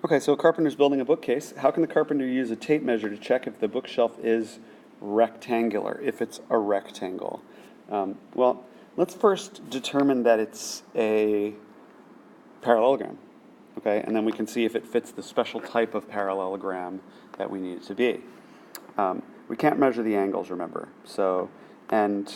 Okay, so a carpenter's building a bookcase. How can the carpenter use a tape measure to check if the bookshelf is rectangular, if it's a rectangle? Well, let's first determine that it's a parallelogram, okay? And then we can see if it fits the special type of parallelogram that we need it to be. We can't measure the angles, remember. So, and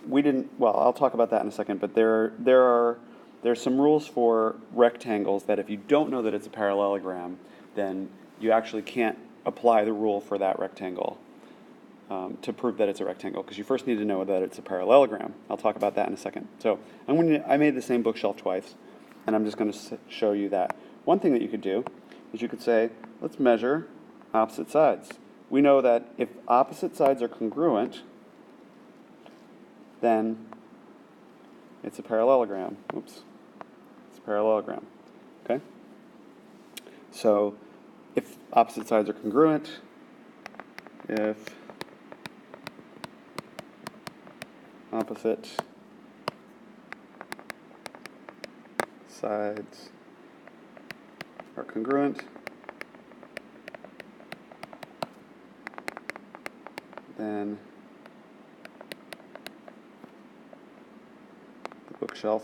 we didn't, well, I'll talk about that in a second, but there's some rules for rectangles that if you don't know that it's a parallelogram, then you actually can't apply the rule for that rectangle to prove that it's a rectangle, because you first need to know that it's a parallelogram. I'll talk about that in a second. So I made the same bookshelf twice, and I'm just going to show you that. One thing that you could do is you could say, let's measure opposite sides. We know that if opposite sides are congruent, then it's a parallelogram. Oops. It's a parallelogram. Okay? So if opposite sides are congruent, if opposite sides are congruent, then the bookshelf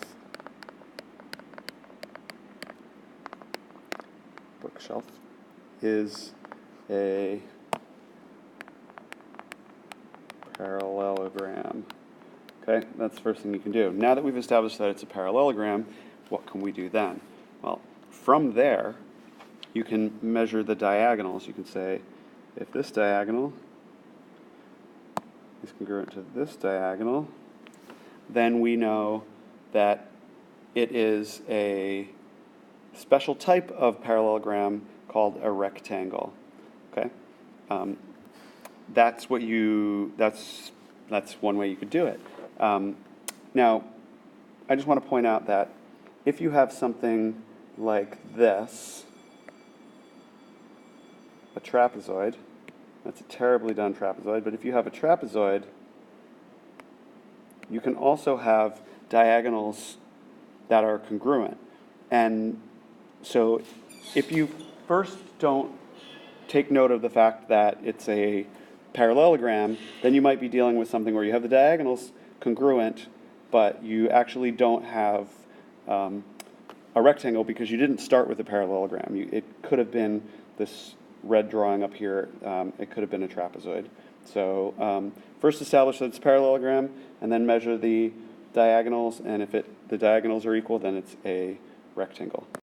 is a parallelogram. Okay, that's the first thing you can do. Now that we've established that it's a parallelogram, what can we do then? Well, from there, you can measure the diagonals. You can say, if this diagonal is congruent to this diagonal, then we know that it is a special type of parallelogram called a rectangle. Okay, that's one way you could do it. Now, I just want to point out that if you have something like this, a trapezoid, that's a terribly done trapezoid, but if you have a trapezoid, you can also have diagonals that are congruent. And so if you first don't take note of the fact that it's a parallelogram, then you might be dealing with something where you have the diagonals congruent, but you actually don't have a rectangle because you didn't start with a parallelogram. It could have been this red drawing up here. It could have been a trapezoid. So first establish that it's a parallelogram, and then measure the diagonals, and if the diagonals are equal, then it's a rectangle.